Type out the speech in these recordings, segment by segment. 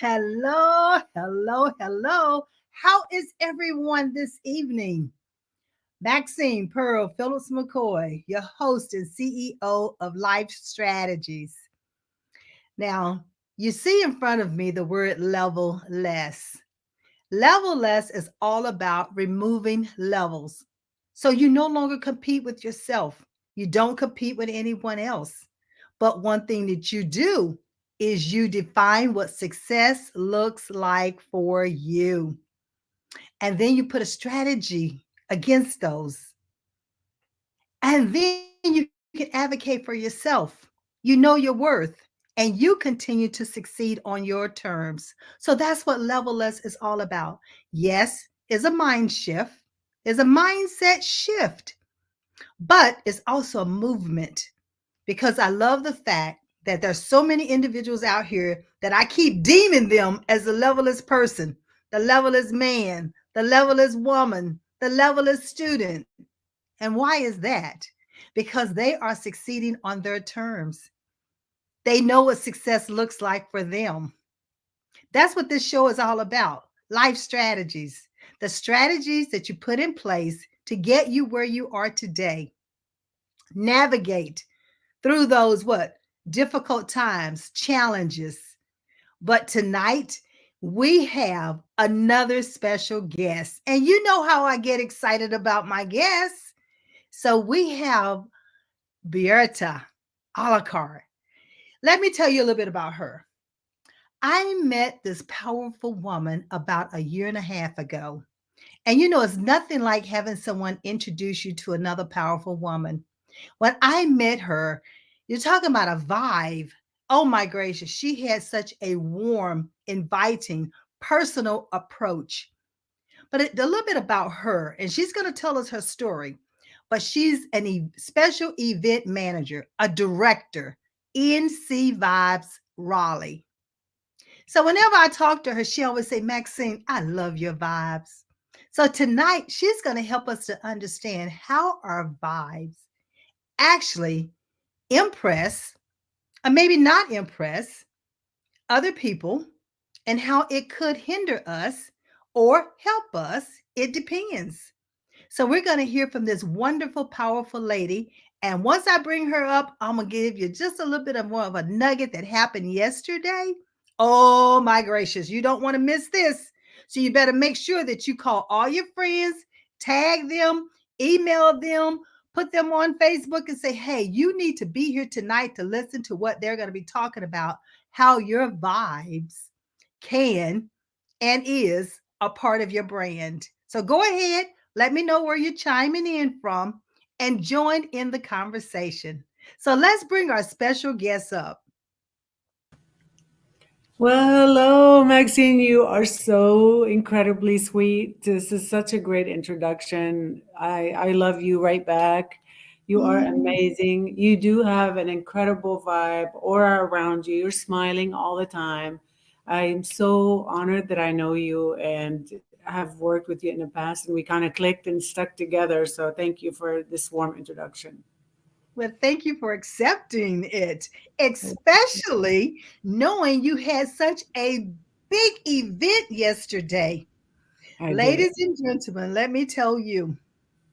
Hello, hello, hello. How is everyone this evening? Maxine Phillips McKoy, your host and CEO of Life Strategies. Now, you see in front of me the word level less. Level less is all about removing levels. So you no longer compete with yourself. You don't compete with anyone else. But one thing that you do is you define what success looks like for you. And then you put a strategy against those. And then you can advocate for yourself. You know your worth and you continue to succeed on your terms. So that's what level less is all about. Yes, is a mind shift, is a mindset shift, but it's also a movement because I love the fact that there's so many individuals out here that I keep deeming them as the levelist person, the levelist man, the levelist woman, the levelist student. And why is that? Because they are succeeding on their terms. They know what success looks like for them. That's what this show is all about. Life strategies, the strategies that you put in place to get you where you are today. Navigate through those what? Difficult times, challenges. But tonight we have another special guest. And you know how I get excited about my guests. So we have Berta Alacard. Let me tell you a little bit about her. I met this powerful woman about a year and a half ago. And you know, it's nothing like having someone introduce you to another powerful woman. When I met her, you're talking about a vibe. Oh my gracious, she had such a warm, inviting, personal approach. But a little bit about her, and she's going to tell us her story. But she's a special event manager, a director, NC Vibes Raleigh. So whenever I talk to her, she always say, Maxine, I love your vibes. So tonight, she's going to help us to understand how our vibes actually impress, or maybe not impress, other people and how it could hinder us or help us. It depends. So we're going to hear from this wonderful, powerful lady. And once I bring her up, I'm going to give you just a little bit of more of a nugget that happened yesterday. Oh my gracious, you don't want to miss this. So you better make sure that you call all your friends, tag them, email them, put them on Facebook and say, hey, you need to be here tonight to listen to what they're going to be talking about, how your vibes can and is a part of your brand. So go ahead, let me know where you're chiming in from and join in the conversation. So let's bring our special guests up. Well, hello, Maxine. You are so incredibly sweet. This is such a great introduction. I love you right back. You are Mm. amazing. You do have an incredible vibe, aura around you. You're smiling all the time. I'm so honored that I know you and have worked with you in the past, and we kind of clicked and stuck together. So thank you for this warm introduction. Well, thank you for accepting it, especially knowing you had such a big event yesterday. I did. Ladies and gentlemen, let me tell you,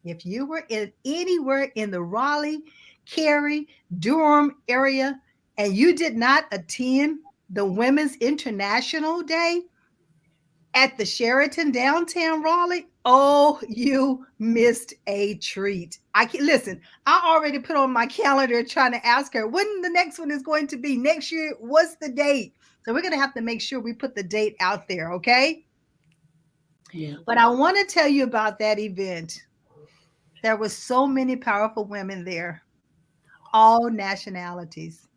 if you were in anywhere in the Raleigh, Cary, Durham area and you did not attend the Women's International Day at the Sheraton downtown Raleigh, oh, you missed a treat. I can listen. I already put on my calendar trying to ask her when the next one is going to be next year. What's the date? So we're gonna have to make sure we put the date out there, okay? Yeah. But I want to tell you about that event. There were so many powerful women there, all nationalities.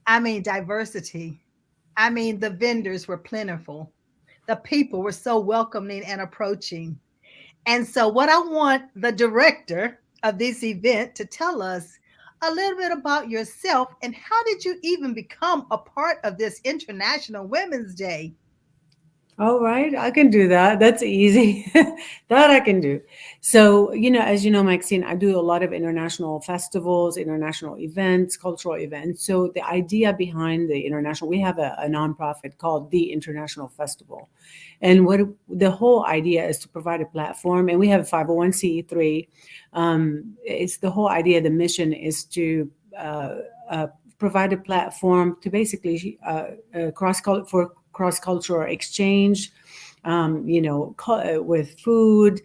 I mean, diversity. I mean, the vendors were plentiful. The people were so welcoming and approaching. And so, what I want the director of this event to tell us a little bit about yourself and how did you even become a part of this International Women's Day? All right, I can do that. That's easy. That I can do. So, as you know, Maxine, I do a lot of international festivals, international events, cultural events. So, the idea behind the international, we have a nonprofit called the International Festival. And the whole idea is to provide a platform, and we have a 501c3. It's the whole idea, the mission is to uh, uh, provide a platform to basically for cross cultural exchange, with food,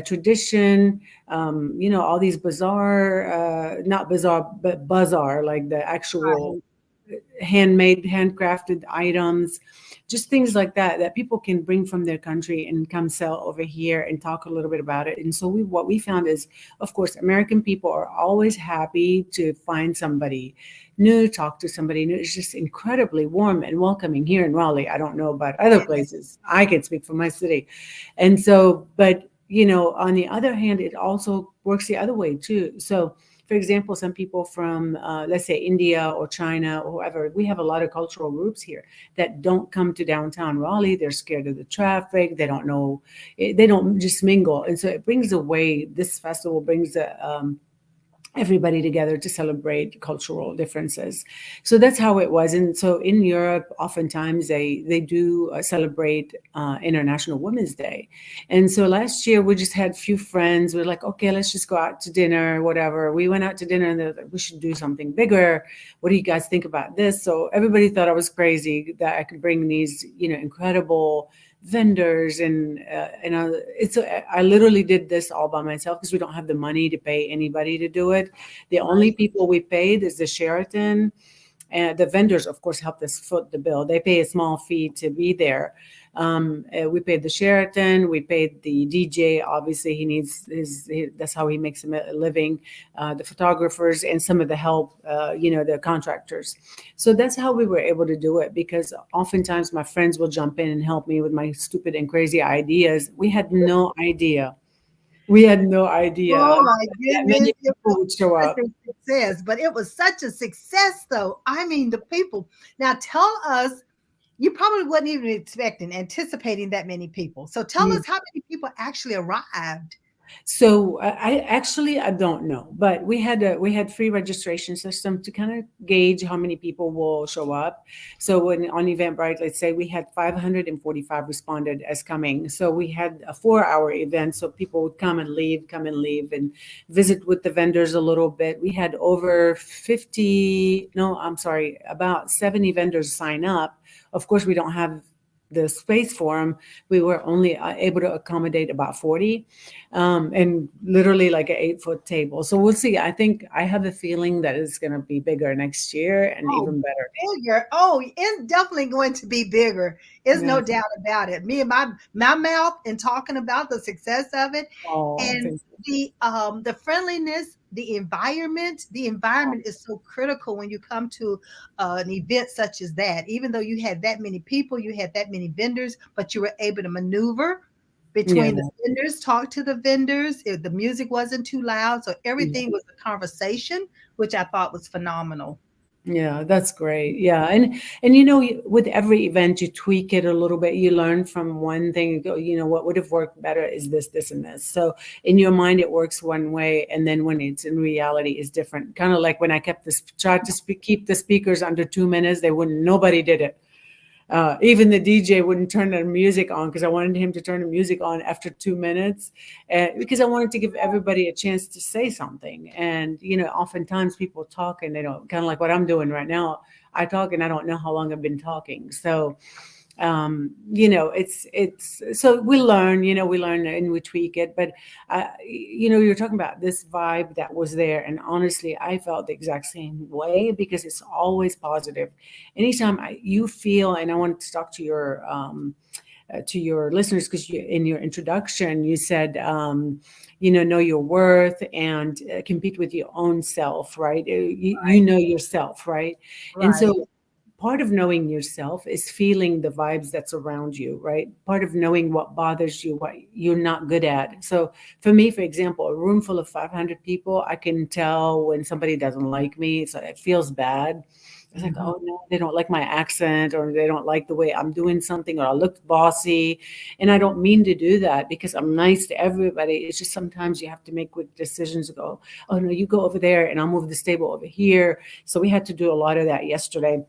tradition, all these bizarre, not bizarre, but bazaar, like the actual Right. handmade, handcrafted items, just things like that that people can bring from their country and come sell over here and talk a little bit about it. And so what we found is, of course, American people are always happy to find somebody new, talk to somebody new. It's just incredibly warm and welcoming here in Raleigh. I don't know about other Yeah. places. I can speak for my city. And so, but on the other hand, it also works the other way too. So for example, some people from, let's say, India or China or whoever, we have a lot of cultural groups here that don't come to downtown Raleigh. They're scared of the traffic. They don't know, they don't just mingle. And so it brings away, this festival brings everybody together to celebrate cultural differences. So that's how it was. And so in Europe, oftentimes they do celebrate International Women's Day. And so last year we just had a few friends. We're like, okay, let's just go out to dinner, whatever. We went out to dinner and they're like, we should do something bigger. What do you guys think about this? So everybody thought I was crazy that I could bring these, incredible vendors and I literally did this all by myself because we don't have the money to pay anybody to do it. The only Right. people we paid is the Sheraton, and the vendors, of course, helped us foot the bill. They pay a small fee to be there. We paid the Sheraton. We paid the DJ. Obviously, he needs that's how he makes a living. The photographers and some of the help, the contractors. So that's how we were able to do it because oftentimes my friends will jump in and help me with my stupid and crazy ideas. We had no idea. We had no idea Oh my that goodness. many It people was would show such up. a success, but it was such a success though. I mean, the people. Now tell us, you probably wasn't even anticipating that many people. So tell us how many people actually arrived. So I don't know, but we had free registration system to kind of gauge how many people will show up. So when on Eventbrite, let's say we had 545 responded as coming. So we had a 4-hour event, so people would come and leave, and visit with the vendors a little bit. We had over 50, no, I'm sorry, about 70 vendors sign up. Of course, we don't have the space for them. We were only able to accommodate about 40, and literally like an 8-foot table. So we'll see. I think I have a feeling that it's going to be bigger next year and Oh, even better. bigger. Oh, it's definitely going to be bigger. There's Yeah. no doubt about it. Me and my mouth and talking about the success of it, Oh, and thank the friendliness, the environment. The you. environment is so critical when you come to an event such as that. Even though you had that many people, you had that many vendors, but you were able to maneuver Yeah. between the vendors, talk to the vendors. The music wasn't too loud, so Yeah. everything was a conversation, which I thought was phenomenal. Yeah, that's great. Yeah, and with every event, you tweak it a little bit. You learn from one thing. You go, what would have worked better is this, this, and this. So in your mind, it works one way, and then when it's in reality, is different. Kind of like when I kept this, tried to keep the speakers under 2 minutes. They wouldn't. Nobody did it. Even the DJ wouldn't turn the music on because I wanted him to turn the music on after 2 minutes, because I wanted to give everybody a chance to say something. And oftentimes people talk and they don't, kind of like what I'm doing right now. I talk and I don't know how long I've been talking. So it's so we learn and we tweak it. But you're talking about this vibe that was there, and honestly I felt the exact same way because it's always positive. Anytime you feel, and I wanted to talk to your listeners, because in your introduction you said, know your worth and compete with your own self, right? You Right, know yourself, right? And right, so part of knowing yourself is feeling the vibes that's around you, right? Part of knowing what bothers you, what you're not good at. So for me, for example, a room full of 500 people, I can tell when somebody doesn't like me. So it feels bad. It's like, Mhm. oh no, they don't like my accent or they don't like the way I'm doing something or I look bossy. And I don't mean to do that because I'm nice to everybody. It's just sometimes you have to make quick decisions to go, oh no, you go over there and I'll move the table over here. So we had to do a lot of that yesterday.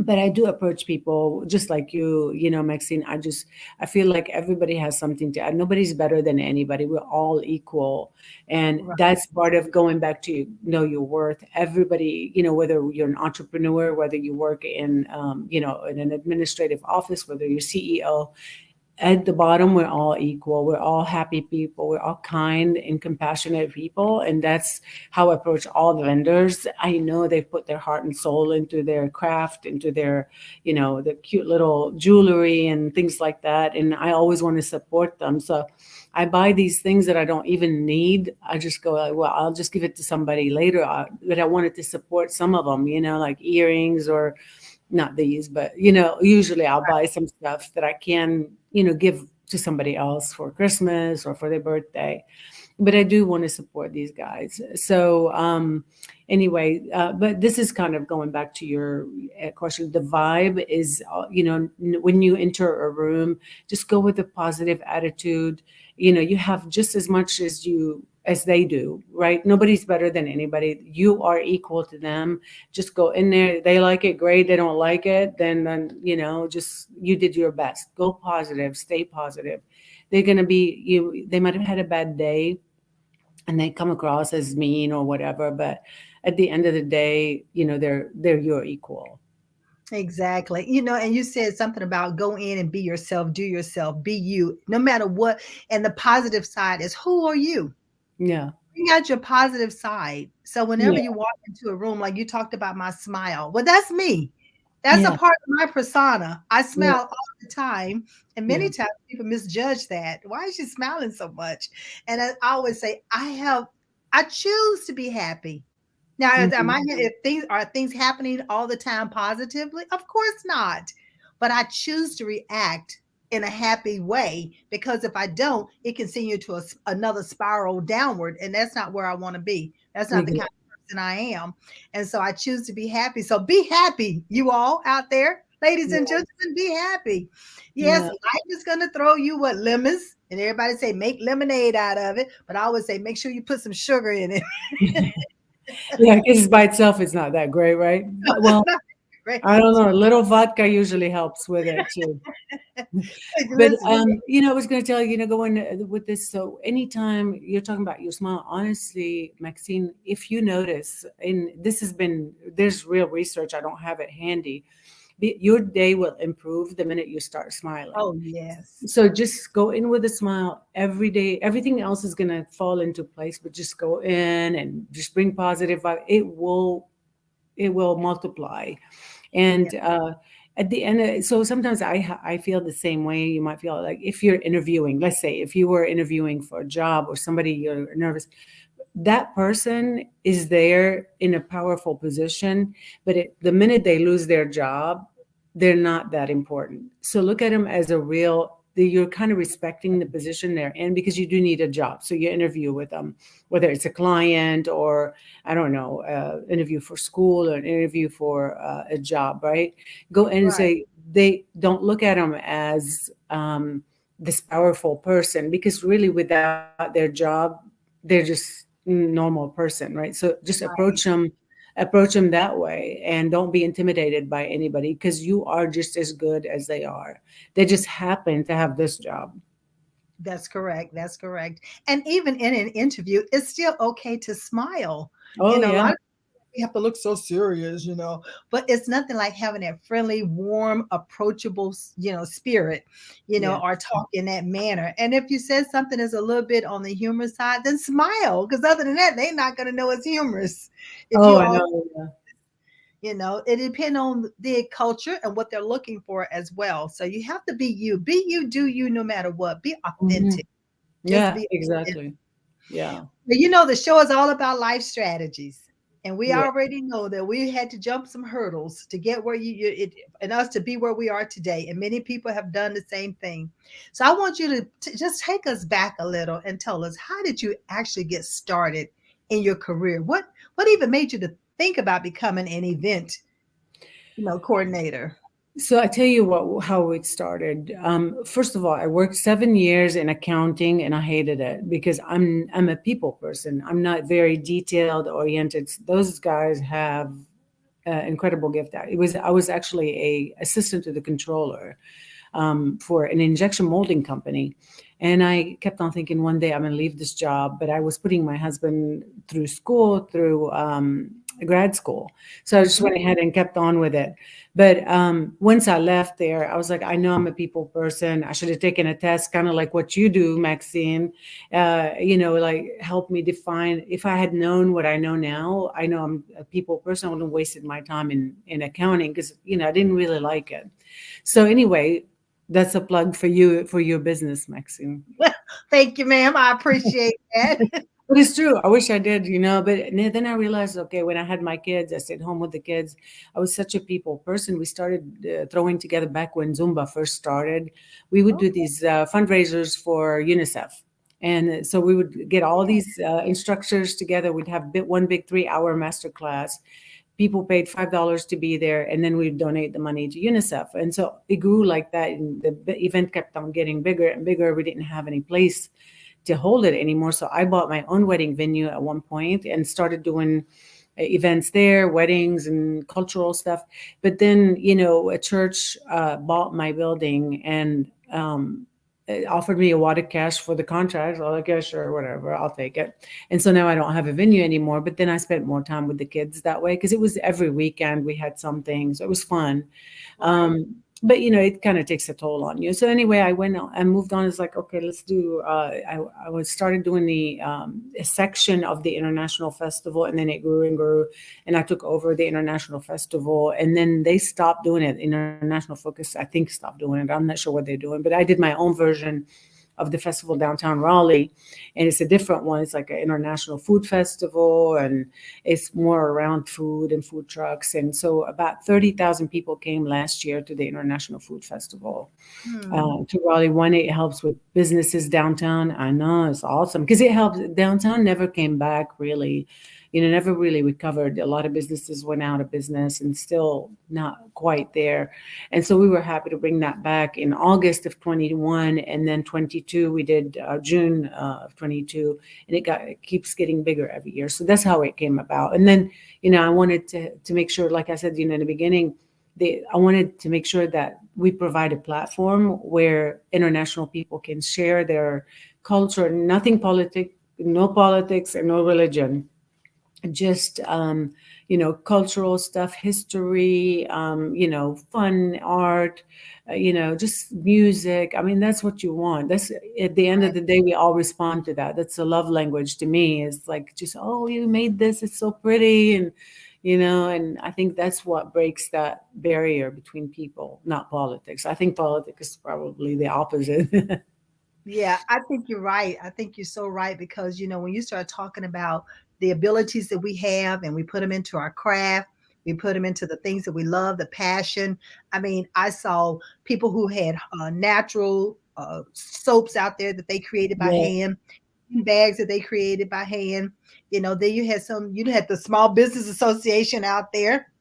But I do approach people just like you know, Maxine. I feel like everybody has something to add. Nobody's better than anybody. We're all equal. And Right. that's part of going back to know your worth. Everybody, you know, whether you're an entrepreneur, whether you work in, you know, in an administrative office, whether you're CEO, at the bottom, we're all equal. We're all happy people. We're all kind and compassionate people. And that's how I approach all the vendors. I know they've put their heart and soul into their craft, into their, you know, the cute little jewelry and things like that. And I always want to support them. So I buy these things that I don't even need. I just go, like, well, I'll just give it to somebody later. But I wanted to support some of them, you know, like earrings or not these, but you know, usually I'll buy some stuff that I can, you know, give to somebody else for Christmas or for their birthday. But I do want to support these guys. So anyway, but this is kind of going back to your question. The vibe is, you know, when you enter a room, just go with a positive attitude. You know, you have just as much as they do, right? Nobody's better than anybody. You are equal to them. Just go in there. They like it, great. They don't like it, then you know, just you did your best. Go positive, stay positive. They're gonna be you. They might have had a bad day, and they come across as mean or whatever, but at the end of the day, you know, they're your equal. Exactly. And you said something about go in and be yourself, do yourself, be you, no matter what. And the positive side is who are you? Yeah. Bring out your positive side. So whenever Yeah. you walk into a room, like you talked about my smile, well, that's me. That's a Yeah. part of my persona. I Yeah. smile all the time. And Yeah. many times people misjudge that. Why is she smiling so much? And I always say, I choose to be happy. Now, am I Mhm. if things happening all the time positively? Of course not. But I choose to react in a happy way because if I don't, it can send you to another spiral downward, and that's not where I want to be. That's not the kind Exactly. of person I am, and so I choose to be happy. So be happy, you all out there, ladies and Yeah. gentlemen, be happy. Yes, Yeah. life is gonna throw you what lemons, and everybody say make lemonade out of it, but I always say make sure you put some sugar in it. Yeah, because by itself it's not that great, right? No, it's Well, not great. I don't know. A little vodka usually helps with it too. But Listen, you know, I was going to tell you, you know, going with this. So anytime you're talking about your smile, honestly, Maxine, if you notice, and this has been, there's real research. I don't have it handy. Your day will improve the minute you start smiling. oh yes, So just go in with a smile every day. Everything else is going to fall into place, but just go in and just bring positive vibe. It will multiply. yeah, And at the end so sometimes I feel the same way. You might feel like if you're interviewing, let's say if you were interviewing for a job or somebody you're nervous, that person is there in a powerful position, but the minute they lose their job, they're not that important. So look at them as a real, you're kind of respecting the position they're in because you do need a job. So you interview with them, whether it's a client or I don't know, interview for school or an interview for a job, right? Go in and right, say, they don't look at them as this powerful person, because really without their job, they're just normal person, right? So just right. approach them that way, and don't be intimidated by anybody, because you are just as good as they are. They just happen to have this job. That's correct. That's correct. And even in an interview, it's still okay to smile. Oh A yeah. lot of we have to look so serious. But it's nothing like having that friendly, warm, approachable, spirit, Yeah. or talk in that manner. And if you said something is a little bit on the humorous side, then smile. Because other than that, they're not going to know it's humorous. If Oh, you I all, know. Yeah. it depends on the culture and what they're looking for as well. So you have to be you. Be you, do you, no matter what. Be Mhm. authentic. Just Yeah, be authentic. exactly. Yeah. But the show is all about life strategies. And we Yeah. already know that we had to jump some hurdles to get where and us to be where we are today. And many people have done the same thing. So I want you to just take us back a little and tell us, how did you actually get started in your career? What even made you to think about becoming an event? coordinator. So I tell you what, how it started. First of all, I worked 7 years in accounting, and I hated it because I'm a people person. I'm not very detailed oriented. Those guys have incredible gift. I was actually a assistant to the controller for an injection molding company. And I kept on thinking one day I'm going to leave this job, but I was putting my husband through school, through grad school. So I just Mhm. went ahead and kept on with it. But once I left there, I was like, I know I'm a people person. I should have taken a test, kind of like what you do, Maxine. Like help me define. If I had known what I know now, I know I'm a people person. I wouldn't have wasted my time in accounting because I didn't really like it. So anyway, that's a plug for you for your business, Maxine. Thank you, ma'am. I appreciate that. But it's true. I wish I did, but then I realized, okay, when I had my kids, I stayed home with the kids. I was such a people person. We started throwing together back when Zumba first started. We would do these fundraisers for UNICEF. And so we would get all these instructors together. We'd have one big 3-hour master class. People paid $5 to be there, and then we'd donate the money to UNICEF. And so it grew like that, and the event kept on getting bigger and bigger. We didn't have any place to hold it anymore. So I bought my own wedding venue at one point and started doing events there, weddings and cultural stuff. But then, a church bought my building and it offered me a wad of cash for the contract. I'll like, yeah, sure, whatever, I'll take it. And so now I don't have a venue anymore. But then I spent more time with the kids that way because it was every weekend we had something. So it was fun. Right. But it kind of takes a toll on you. So anyway, I went and moved on. It's like, okay, let's do. I was started doing the a section of the international festival, and then it grew and grew, and I took over the international festival, and then they stopped doing it. International Focus, I think, stopped doing it. I'm not sure what they're doing, but I did my own version of the festival downtown Raleigh, and it's a different one. It's like an international food festival, and it's more around food and food trucks. And so about 30,000 people came last year to the International Food Festival Hmm. to Raleigh. One, it helps with businesses downtown. I know it's awesome because it helps. Downtown never came back really. Never really recovered. A lot of businesses went out of business and still not quite there. And so we were happy to bring that back in August of 21, and then 22 we did June of 22, and it keeps getting bigger every year. So that's how it came about. And then I wanted to make sure, like I said, in the beginning, I wanted to make sure that we provide a platform where international people can share their culture, nothing politic, no politics, and no religion, just cultural stuff, history, fun, art, just music. I mean, that's what you want. That's at the end of Right. the day, we all respond to that. That's a love language to me. It's like, just, oh, you made this, it's so pretty. And and I think that's what breaks that barrier between people, not politics. I think politics is probably the opposite. Yeah, I think you're right. I think you're so right because, when you start talking about the abilities that we have and we put them into our craft, we put them into the things that we love, the passion. I mean, I saw people who had natural soaps out there that they created by Yeah. hand, bags that they created by hand. Then you had the Small Business Association out there,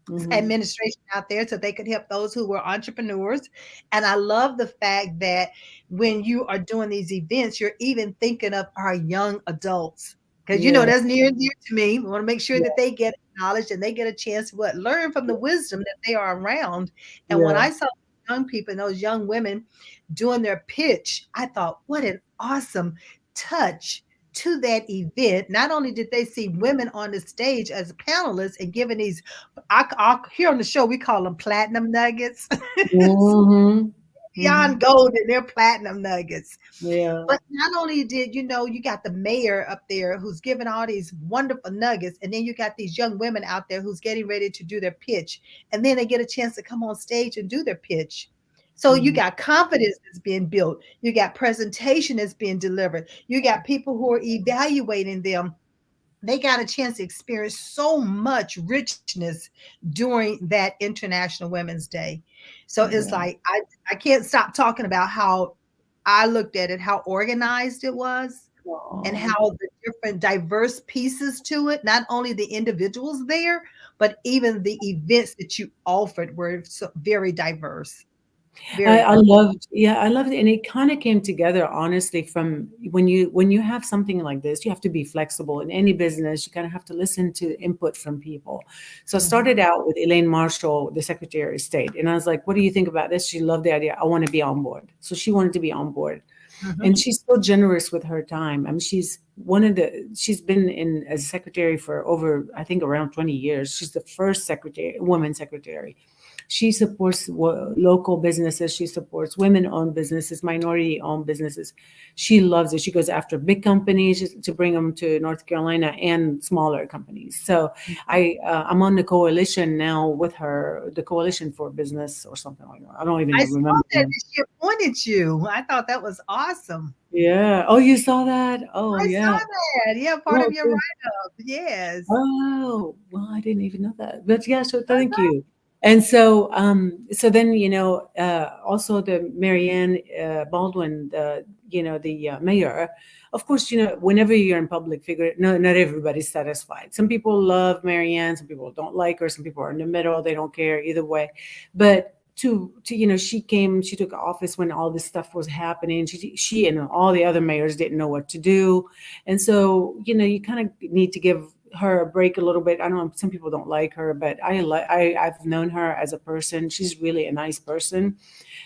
Hmm. administration out there so they could help those who were entrepreneurs. And I love the fact that when you are doing these events, you're even thinking of our young adults because Yeah. that's near and dear to me. We want to make sure Yeah. that they get knowledge and they get a chance to learn from the wisdom that they are around. And when Yeah. I saw young people and those young women doing their pitch, I thought, what an awesome touch to that event. Not only did they see women on the stage as panelists and giving these, here on the show, we call them platinum nuggets. Hmm. Hmm. Beyond gold and they're platinum nuggets. Yeah. But not only did you got the mayor up there who's giving all these wonderful nuggets, and then you got these young women out there who's getting ready to do their pitch, and then they get a chance to come on stage and do their pitch. So you Mhm. got confidence that's being built, you got presentation that's being delivered, you got people who are evaluating them. They got a chance to experience so much richness during that International Women's Day. So it's Yeah. like I can't stop talking about how I looked at it, how organized it was. and Oh. how the different diverse pieces to it, not only the individuals there, but even the events that you offered were so very diverse, very I diverse. loved, yeah, I loved it. And it kind of came together honestly from when you have something like this, you have to be flexible in any business. You kind of have to listen to input from people. So I Mhm, started out with Elaine Marshall, the Secretary of State. And I was like, what do you think about this? She loved the idea. I want to be on board. So she wanted to be on board. mhm. And she's so generous with her time. I mean, she's been in as secretary for over, I think, around 20 years. She's the first secretary, woman secretary. She supports local businesses. She supports women-owned businesses, minority-owned businesses. She loves it. She goes after big companies to bring them to North Carolina and smaller companies. So I'm on the coalition now with her, the Coalition for Business or something like that. I don't even I know, saw remember the that name. she appointed you. I thought that was awesome. Yeah. Oh, you saw that? Oh, I yeah. saw that. Yeah, part of Oh, your good. write-up. Yes. Oh, well, I didn't even know that. But yeah, so thank Uh-huh. you. And so, so then, also the Marianne Baldwin, the mayor. Of course, whenever you're in public figure, no, not everybody's satisfied. Some people love Marianne, some people don't like her, some people are in the middle, they don't care either way. But she took office when all this stuff was happening. She and all the other mayors didn't know what to do. And so, you kind of need to give her a break a little bit. I don't know, some people don't like her, but I've known her as a person. She's really a nice person.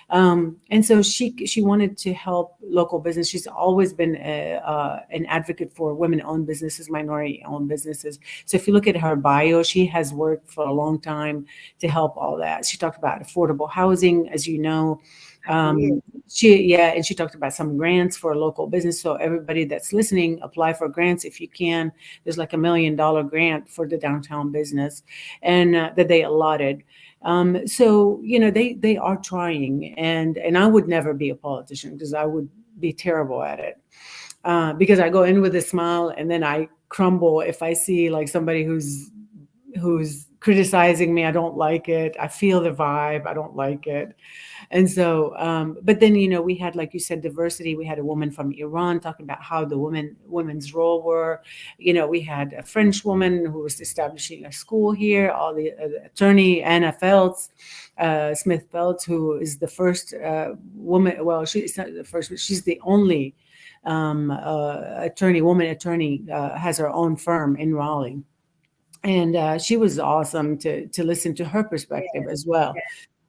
And so she wanted to help local business. She's always been an advocate for women-owned businesses, minority-owned businesses. So if you look at her bio, she has worked for a long time to help all that. She talked about affordable housing, as you know. I did. And she talked about some grants for local business. So everybody that's listening, apply for grants if you can. There's like $1 million grant for the downtown business, and that they allotted. So they are trying, and I would never be a politician because I would be terrible at it. Because I go in with a smile and then I crumble if I see like somebody who's criticizing me. I don't like it. I feel the vibe. I don't like it. And so, but then we had, like you said, diversity. We had a woman from Iran talking about how the women's role were. We had a French woman who was establishing a school here. All the attorney Anna Feltz, Smith Feltz, who is the first woman. Well, she's not the first, but she's the only woman attorney, has her own firm in Raleigh. And she was awesome to listen to her perspective Yes. as well.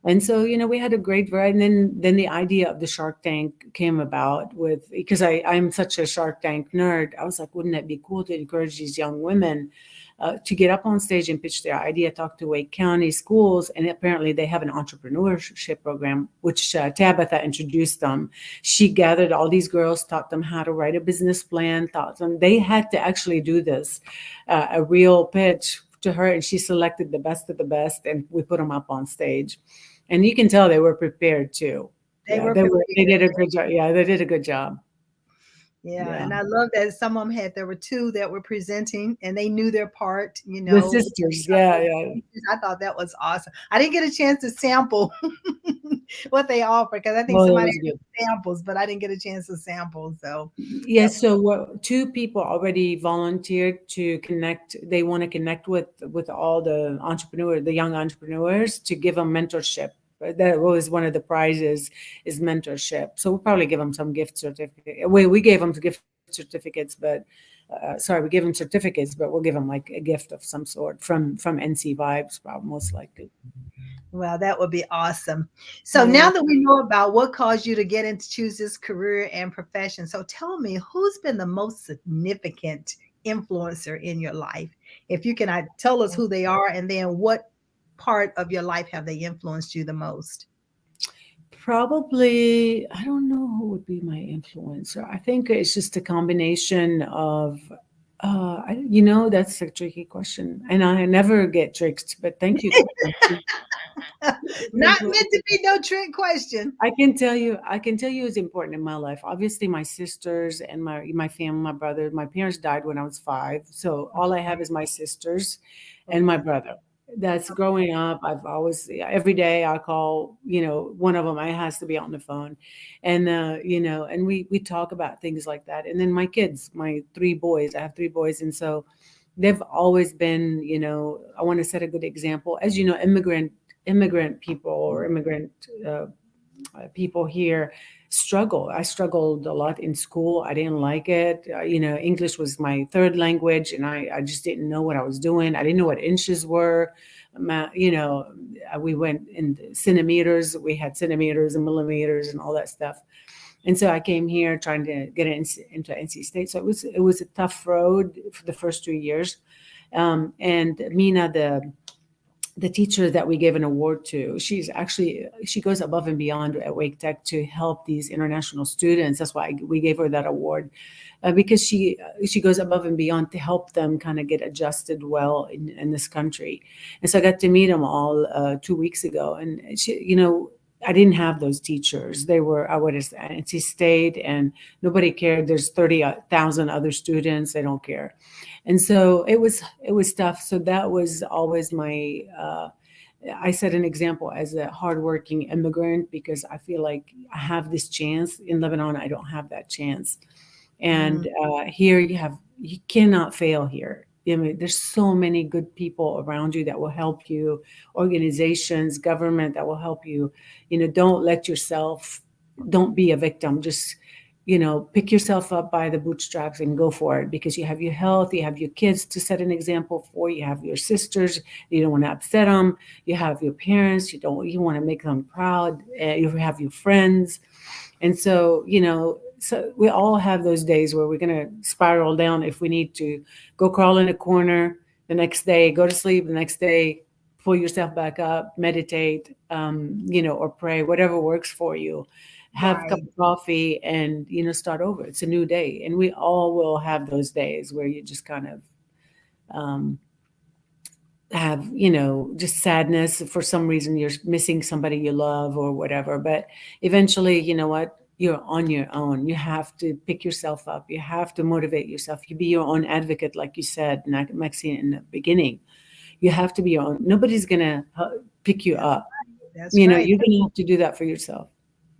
And so, we had a great variety. And then the idea of the Shark Tank came about with, because I'm such a Shark Tank nerd. I was like, wouldn't it be cool to encourage these young women to get up on stage and pitch their idea, talk to Wake County schools. And apparently they have an entrepreneurship program, which Tabitha introduced them. She gathered all these girls, taught them how to write a business plan, taught them they had to actually do this, a real pitch to her. And she selected the best of the best, and we put them up on stage. And you can tell they were prepared too. They Yeah, were they prepared. did a good job. Yeah, they did a good job. Yeah, Yeah. and I love that some of them there were two that were presenting and they knew their part, The sisters. Yeah, yeah. I thought that was awesome. I didn't get a chance to sample what they offer because I think Well, that somebody was good. had samples, but I didn't get a chance to sample. So that Yes, so two people already volunteered to connect. They want to connect with all the young entrepreneurs, to give them mentorship. That was one of the prizes, is mentorship. So we'll probably give them some gift certificate. We gave them gift certificates, but sorry, we gave them certificates, but we'll give them like a gift of some sort from NC Vibes, probably most likely. well, that would be awesome. So Yeah. now that we know about what caused you to get into choose this career and profession, so tell me who's been the most significant influencer in your life? If you can tell us who they are, and then what part of your life have they influenced you the most? Probably, I don't know who would be my influencer. I think it's just a combination of, that's a tricky question, and I never get tricked. But thank you. Not meant to be no trick question. I can tell you it's important in my life. Obviously, my sisters and my family, my brother. My parents died when I was 5, so all I have is my sisters and my Okay. brother. that's growing up. I've always, every day I call, one of them, I has to be on the phone. And, and we talk about things like that. And then my kids, my three boys, I have three boys. And so they've always been, I want to set a good example. As you know, immigrant people or immigrant uh, people here struggle. I struggled a lot in school. I didn't like it. English was my third language, and I just didn't know what I was doing. I didn't know what inches were. We went in centimeters. We had centimeters and millimeters and all that stuff. And so I came here trying to get into NC State. So it was a tough road for the first 2 years. And Mina, the teacher that we gave an award to, she goes above and beyond at Wake Tech to help these international students. That's why we gave her that award, because she goes above and beyond to help them kind of get adjusted well in this country. And so I got to meet them all 2 weeks ago, and I didn't have those teachers. I was at NC State, and nobody cared. There's 30,000 other students. They don't care. And so it was tough. So that was always my I set an example as a hardworking immigrant, because I feel like I have this chance in Lebanon. I don't have that chance. And Mm, here you cannot fail here. I mean, there's so many good people around you that will help you, organizations, government that will help you. Don't let yourself, don't be a victim. Just, pick yourself up by the bootstraps and go for it, because you have your health, you have your kids to set an example for, you have your sisters, you don't want to upset them, you have your parents, you want to make them proud, you have your friends. And so, so we all have those days where we're going to spiral down if we need to go crawl in a corner the next day, go to sleep the next day, pull yourself back up, meditate, or pray, whatever works for you. Have a cup right. of coffee and, start over. It's a new day. And we all will have those days where you just kind of, have just sadness for some reason, you're missing somebody you love or whatever. But eventually, you know what, you're on your own. You have to pick yourself up, you have to motivate yourself, you be your own advocate, like you said, Maxine, in the beginning. You have to be your own. Nobody's gonna pick you That's up. right. That's right. You're gonna have to do that for yourself.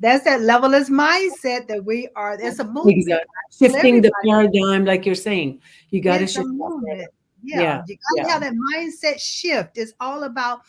That's that levelist mindset that we are. It's a movement. Exactly. I tell Shifting the everybody paradigm, like you're saying, you got to it's a shift that movement. paradigm. Yeah, Yeah, you got to yeah, have that mindset shift. It's all about,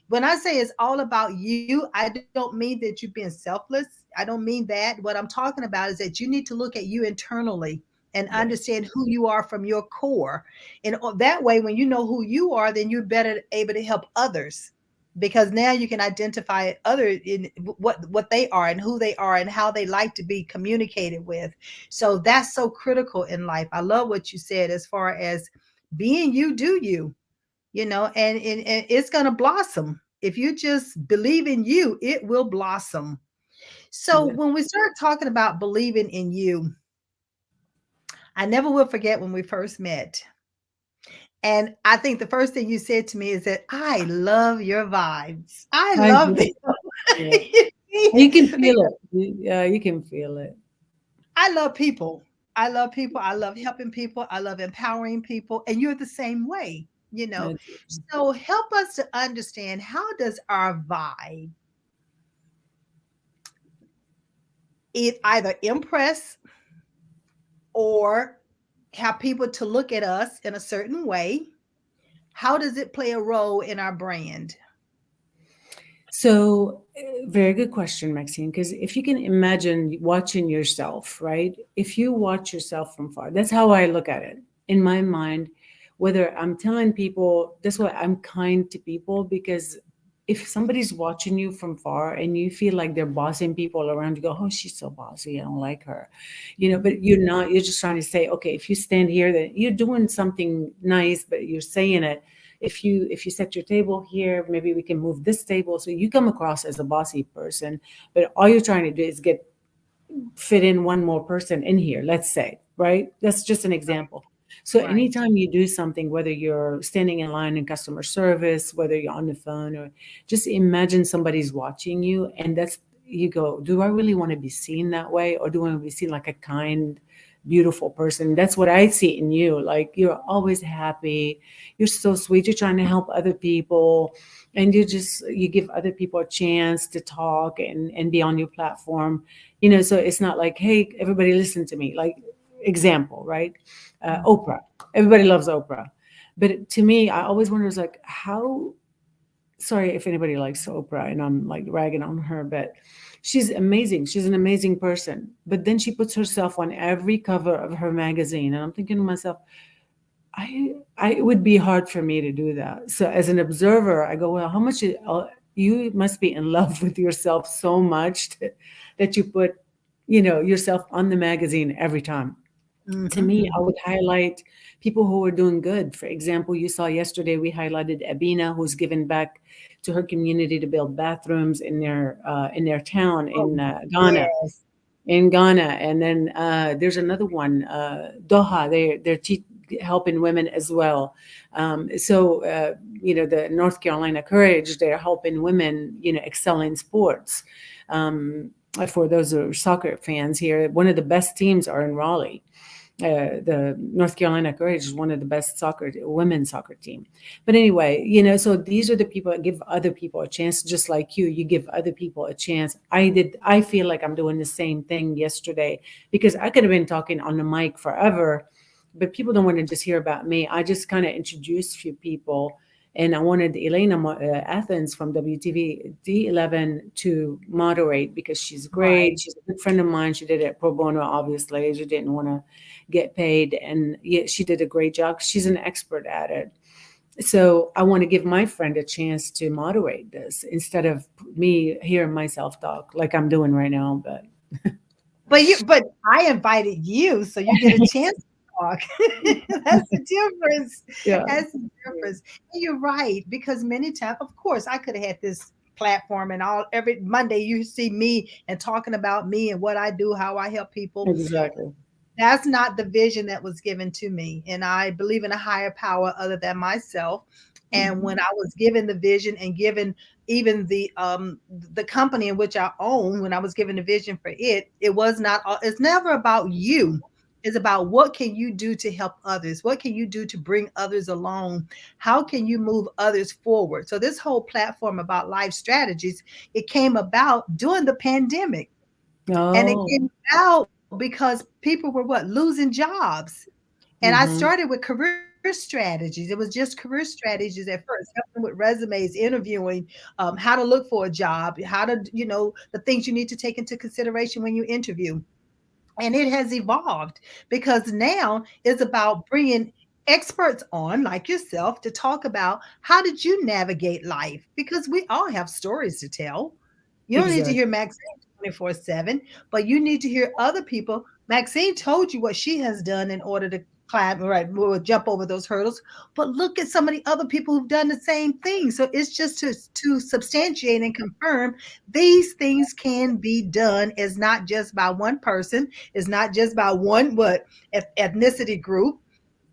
when I say it's all about you, I don't mean that you're being selfless. I don't mean that. What I'm talking about is that you need to look at you internally and yes, understand who you are from your core. And that way, when you know who you are, then you're better able to help others, because now you can identify other in what they are and who they are and how they like to be communicated with. So that's so critical in life. I love what you said as far as being you, do you, and it's going to blossom. If you just believe in you, it will blossom. So yes. when we start talking about believing in you, I never will forget when we first met. And I think the first thing you said to me is that I love your vibes. I I love them. do. Yeah. You can feel it. Yeah, you can feel it. I love people. I love people. I love helping people. I love empowering people. And you're the same way, you know. I do. So help us to understand, how does our vibe it either impress or have people to look at us in a certain way? How does it play a role in our brand? So, very good question, Maxine. Because if you can imagine watching yourself, right? If you watch yourself from far, that's how I look at it in my mind. Whether I'm telling people, that's why I'm kind to people, because if somebody's watching you from far and you feel like they're bossing people around, you go, "Oh, she's so bossy. I don't like her," But you're not. You're just trying to say, okay, if you stand here, that you're doing something nice, but you're saying it. If you set your table here, maybe we can move this table, so you come across as a bossy person, but all you're trying to do is get fit in one more person in here, let's say, right? That's just an example. So Right. anytime you do something, whether you're standing in line in customer service, whether you're on the phone, or just imagine somebody's watching you, and that's, you go, do I really want to be seen that way, or do I want to be seen like a kind, beautiful person. That's what I see in you. Like you're always happy. You're so sweet. You're trying to help other people, and you give other people a chance to talk and be on your platform. So it's not like, hey, everybody listen to me. Like example, right? Oprah. Everybody loves Oprah. But to me, I always wonder, is like, how, sorry if anybody likes Oprah and I'm like ragging on her, but she's amazing. She's an amazing person. But then she puts herself on every cover of her magazine. And I'm thinking to myself, I it would be hard for me to do that. So as an observer, I go, well, how much you must be in love with yourself so much that you put, yourself on the magazine every time. To Mm-hmm, me, I mm-hmm. would highlight people who are doing good. For example, you saw yesterday we highlighted Abina, who's given back to her community to build bathrooms in their town Oh, in Ghana. yes. In Ghana, and then there's another one, Doha. They're helping women as well. The North Carolina Courage, they're helping women, excel in sports. Um, for those who are soccer fans here, one of the best teams are in Raleigh. The North Carolina Courage is one of the best women's soccer team. But anyway, so these are the people that give other people a chance, just like you. You give other people a chance. I feel like I'm doing the same thing yesterday because I could have been talking on the mic forever, but people don't want to just hear about me. I just kind of introduced a few people. And I wanted Elena Athens from WTV D11 to moderate because she's great. Right. She's a good friend of mine. She did it pro bono, obviously. She didn't want to get paid. And yet she did a great job. She's an expert at it. So I want to give my friend a chance to moderate this instead of me hearing myself talk like I'm doing right now. But But I invited you, so you get a chance to talk. That's the difference. yeah, That's the difference. And you're right, because many times, of course, I could have had this platform and all every Monday you see me and talking about me and what I do, how I help people. exactly. That's not the vision that was given to me. And I believe in a higher power other than myself. And Mhm. when I was given the vision and given even the company in which I own, when I was given the vision for it, it was not it's never about you. It's about what can you do to help others? What can you do to bring others along? How can you move others forward? So this whole platform about life strategies, it came about during the pandemic. And it Oh, came out because people were what? Losing jobs. And I hmm, started with career strategies. It was just career strategies at first, helping with resumes, interviewing, how to look for a job, how to, the things you need to take into consideration when you interview. And it has evolved because now it's about bringing experts on like yourself to talk about how did you navigate life, because we all have stories to tell. You don't need to hear exactly. Maxine 24/7, but you need to hear other people. Maxine told you what she has done in order to climb, right, we'll jump over those hurdles. But look at some of the other people who've done the same thing. So it's just to substantiate and confirm these things can be done. It's not just by one person. It's not just by one what ethnicity group.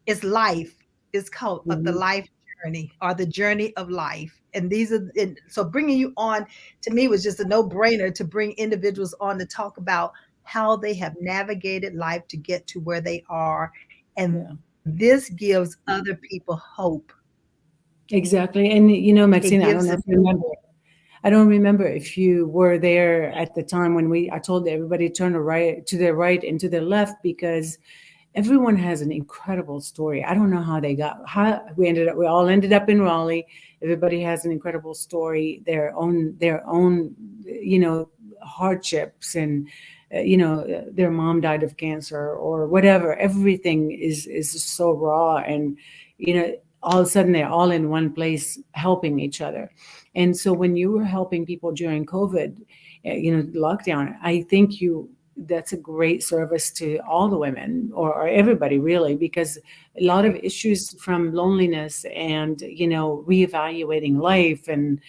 It's life. It's called the Hmm. life journey or the journey of life. And these are and so bringing you on to me was just a no-brainer to bring individuals on to talk about how they have navigated life to get to where they are. And Yeah. this gives other people hope. Exactly. And It Maxine, I gives don't know them if you remember. I don't remember if you were there at the time when I told everybody turn to their right and to their left because everyone has an incredible story. I don't know how we all ended up in Raleigh. Everybody has an incredible story, their own, you know, hardships and their mom died of cancer or whatever. Everything is just so raw and all of a sudden they're all in one place helping each other. And so when you were helping people during COVID, lockdown, I think that's a great service to all the women or everybody really, because a lot of issues from loneliness and reevaluating life and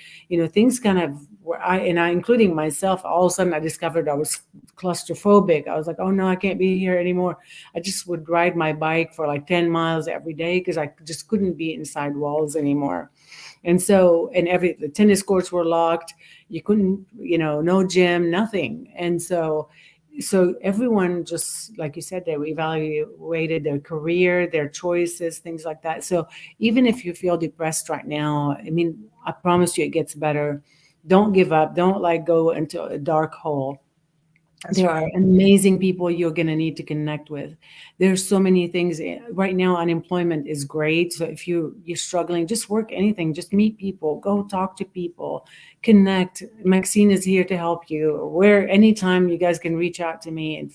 things kind of I including myself, all of a sudden I discovered I was claustrophobic. I was like, oh no, I can't be here anymore. I just would ride my bike for like 10 miles every day because I just couldn't be inside walls anymore. And so, and the tennis courts were locked. You couldn't, no gym, nothing. And so so everyone, just like you said, they evaluated their career, their choices, things like that. So even if you feel depressed right now, I mean, I promise you it gets better. Don't give up. Don't like go into a dark hole. That's There are right. amazing people you're going to need to connect with. There's so many things right now. Unemployment is great, so if you're struggling, just work anything, just meet people, go talk to people, connect. Maxine is here to help you where anytime. You guys can reach out to me, and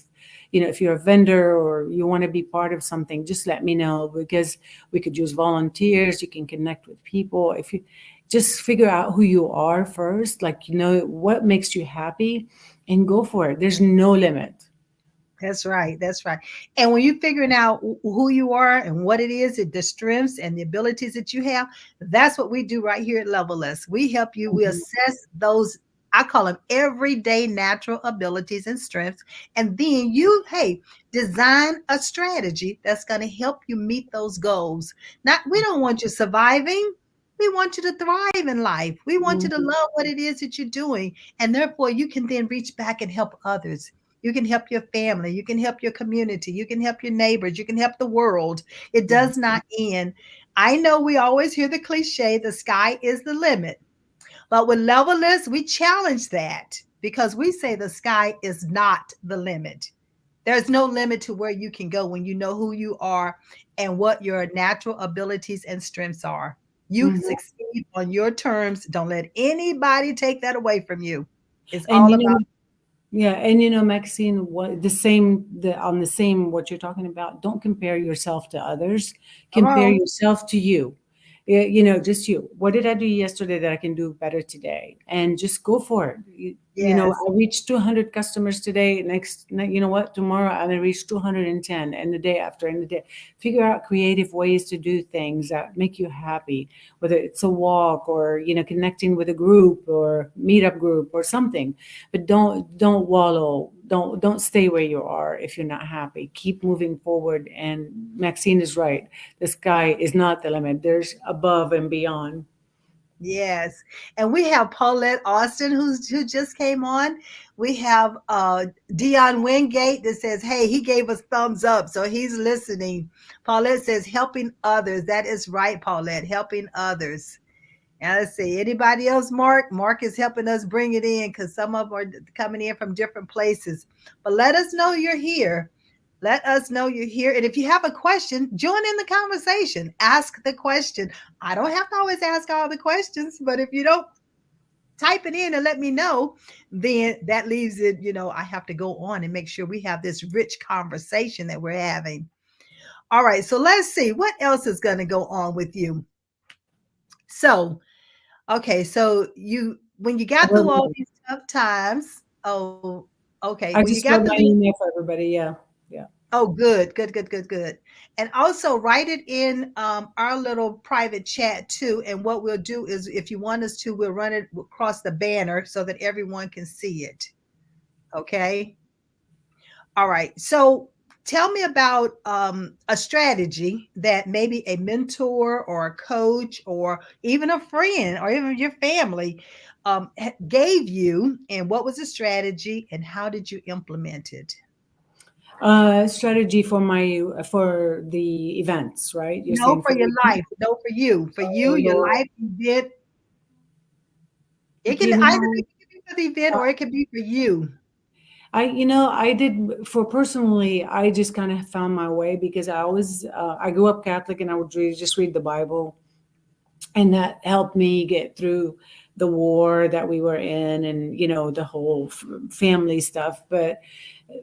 if you're a vendor or you want to be part of something, just let me know, because we could use volunteers. You can connect with people. If you just figure out who you are first, like what makes you happy, and go for it. There's no limit. That's right. That's right. And when you're figuring out who you are and what it is, the strengths and the abilities that you have, that's what we do right here at Level Us. We help you. We Mhm. assess those. I call them everyday natural abilities and strengths. And then you, hey, design a strategy that's going to help you meet those goals. Not, we don't want you surviving. We want you to thrive in life. We want you to Mhm. love what it is that you're doing. And therefore, you can then reach back and help others. You can help your family. You can help your community. You can help your neighbors. You can help the world. It Yeah. does not end. I know we always hear the cliche, the sky is the limit. But with Levelist, we challenge that because we say the sky is not the limit. There's no limit to where you can go when you know who you are and what your natural abilities and strengths are. You Mhm. succeed on your terms. Don't let anybody take that away from you. It's And all about yeah, and Maxine, what on the same what you're talking about, don't compare yourself to others. come Compare on. yourself to you. Just you. What did I do yesterday that I can do better today? And just go for it. Yes. I reached 200 customers today. You know what? Tomorrow I'm gonna reach 210, and the day after, and the day. Figure out creative ways to do things that make you happy, whether it's a walk or connecting with a group or meetup group or something. But don't wallow. Don't stay where you are if you're not happy. Keep moving forward. And Maxine is right. The sky is not the limit. There's above and beyond. Yes. And we have Paulette Austin who just came on. We have Dion Wingate that says, hey, he gave us thumbs up. So he's listening. Paulette says, helping others. That is right, Paulette, helping others. And let's see, anybody else, Mark? Mark is helping us bring it in because some of them are coming in from different places. But let us know you're here. Let us know you're here. And if you have a question, join in the conversation. Ask the question. I don't have to always ask all the questions, but if you don't type it in and let me know, then that leaves it, I have to go on and make sure we have this rich conversation that we're having. All right, so let's see what else is going to go on with you. So, okay, so when you got through all these tough times, oh, okay, when I you got just through wrote these my email for everybody. Yeah, yeah. Oh, good, good, good, good, good. And also write it in our little private chat too. And what we'll do is, if you want us to, we'll run it across the banner so that everyone can see it. Okay. All right. So tell me about a strategy that maybe a mentor or a coach or even a friend or even your family gave you, and what was the strategy and how did you implement it? Strategy for the events, right? You're No, saying for for your the event? life. No, for you. For you, Oh your Lord, life event. It can you either know, be for the event or it can be for you. I did for personally. I just kind of found my way because I grew up Catholic, and I would just read the Bible, and that helped me get through the war that we were in, and the whole family stuff. But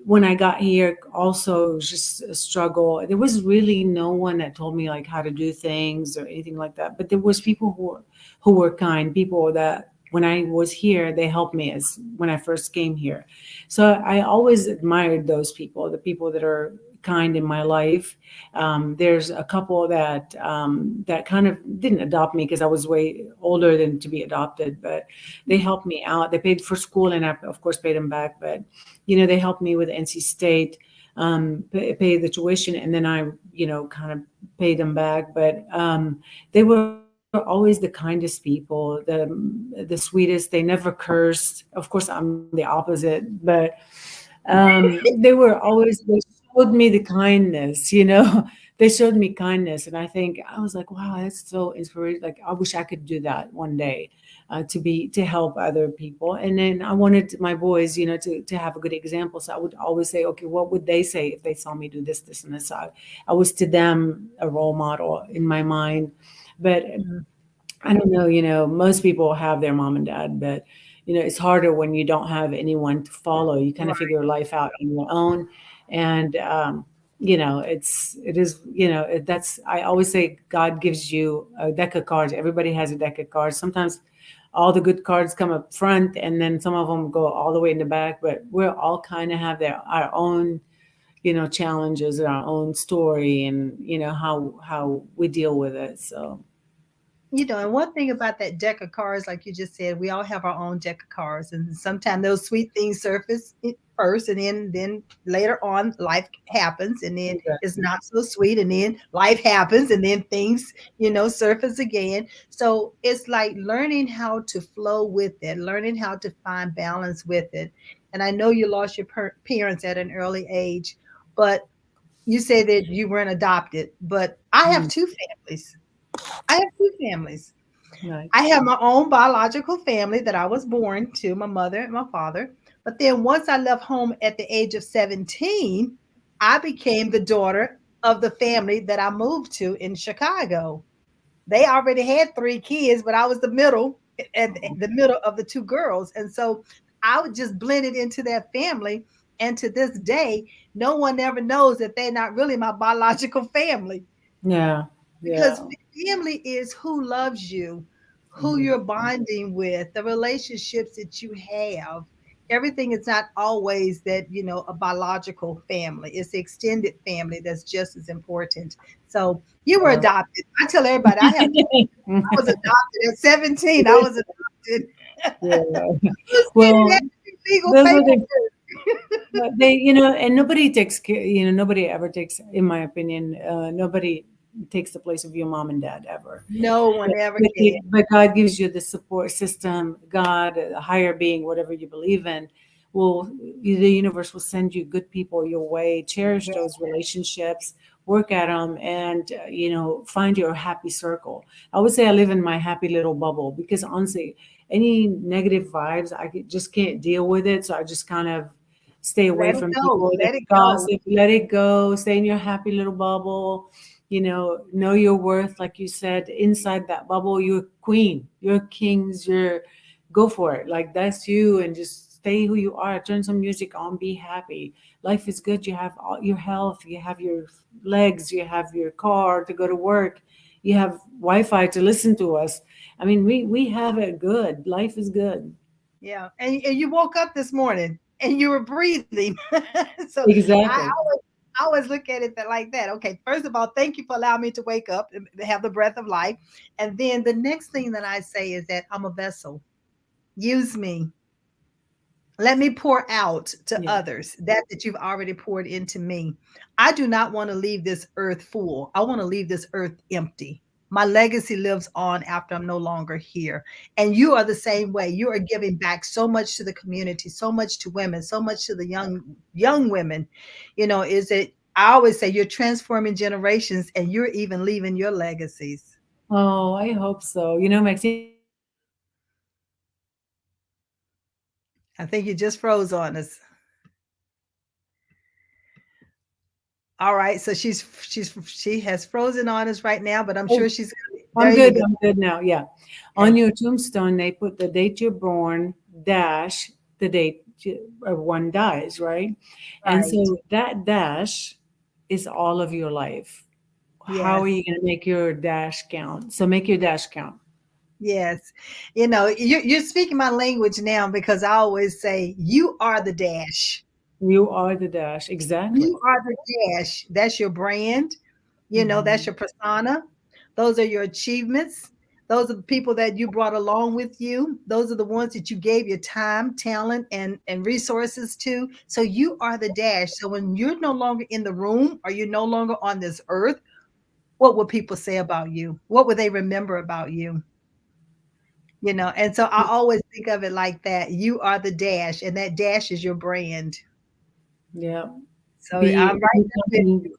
when I got here, also it was just a struggle. There was really no one that told me like how to do things or anything like that. But there was people who were kind, people that when I was here, they helped me as when I first came here. So I always admired those people, the people that are kind in my life. There's a couple that kind of didn't adopt me because I was way older than to be adopted, but they helped me out. They paid for school, and I of course paid them back. But they helped me with NC State, pay the tuition, and then I kind of paid them back. But they were always the kindest people, the sweetest. They never cursed. Of course, I'm the opposite, but They were always, they showed me the kindness, they showed me kindness. And I think I was like, wow, that's so inspirational. Like, I wish I could do that one day, to help other people. And then I wanted my boys, to have a good example. So I would always say, okay, what would they say if they saw me do this, and this? I was to them a role model in my mind. But Mhm. I don't know, most people have their mom and dad, but it's harder when you don't have anyone to follow. You kind of Right. figure life out on your own. And it is, that's, I always say God gives you a deck of cards. Everybody has a deck of cards. Sometimes all the good cards come up front, and then some of them go all the way in the back, but we're all kind of have our own, challenges and our own story, and how we deal with it. So And one thing about that deck of cards, like you just said, we all have our own deck of cards, and sometimes those sweet things surface first, and then later on, life happens, and then it's exactly. not so sweet, and then life happens, and then things, surface again. So it's like learning how to flow with it, learning how to find balance with it. And I know you lost your parents at an early age, but you say that you weren't adopted, but I have Mm, two families. I have two families. right. I have my own biological family that I was born to, my mother and my father. But then once I left home at the age of 17, I became the daughter of the family that I moved to in Chicago. They already had three kids, but I was the middle, and the middle of the two girls. And so I would just blend it into that family. And to this day, no one ever knows that they're not really my biological family, Yeah, because yeah. family is who loves you, who Mhm. you're bonding with, the relationships that you have. Everything is not always that, a biological family. It's the extended family that's just as important. So you were Yeah. adopted. I tell everybody I was adopted at 17. I was adopted. Yeah. The city Well, had legal those are paperwork. the, but they, and nobody takes care, nobody ever takes, in my opinion, nobody takes the place of your mom and dad ever. No one ever can. But God gives you the support system. God, a higher being, whatever you believe in, will the universe will send you good people your way. Cherish Yeah. those relationships, work at them, and find your happy circle. I would say I live in my happy little bubble, because honestly, any negative vibes, just can't deal with it. So I just kind of stay away Let it from go. people that Let it go. gossip. Let it go. Stay in your happy little bubble. Know your worth, like you said. Inside that bubble, you're queen, you're kings, you're go for it. Like, that's you, and just stay who you are. Turn some music on, be happy. Life is good. You have all your health, you have your legs, you have your car to go to work, you have Wi-Fi to listen to us. I mean, we have it good. Life is good. Yeah. And you woke up this morning and you were breathing. So Exactly. I always look at it like that. Okay, first of all, thank you for allowing me to wake up and have the breath of life. And then the next thing that I say is that I'm a vessel. Use me. Let me pour out to Yeah. others that you've already poured into me. I do not want to leave this earth full. I want to leave this earth empty. My legacy lives on after I'm no longer here. And you are the same way. You are giving back so much to the community, so much to women, so much to the young women. Is it I always say you're transforming generations, and you're even leaving your legacies. Oh, I hope so. Maxine, I hope so too. I think you just froze on us. All right, so she has frozen on us right now, but I'm Oh, sure she's I'm there. You good. go. I'm good now. Yeah. On Okay, your tombstone, they put the date you're born, dash, the date one dies, right? And right. so that dash is all of your life. How are Yes, you going to make your dash count? So make your dash count. yes. You're speaking my language now, because I always say you are the dash. You are the dash. Exactly. You are the dash. That's your brand. That's Mhm. your persona. Those are your achievements. Those are the people that you brought along with you. Those are the ones that you gave your time, talent, and resources to. So you are the dash. So when you're no longer in the room, or you're no longer on this earth, what will people say about you? What will they remember about you? And so I always think of it like that. You are the dash, and that dash is your brand. Yeah. So I'm Be right there with becoming,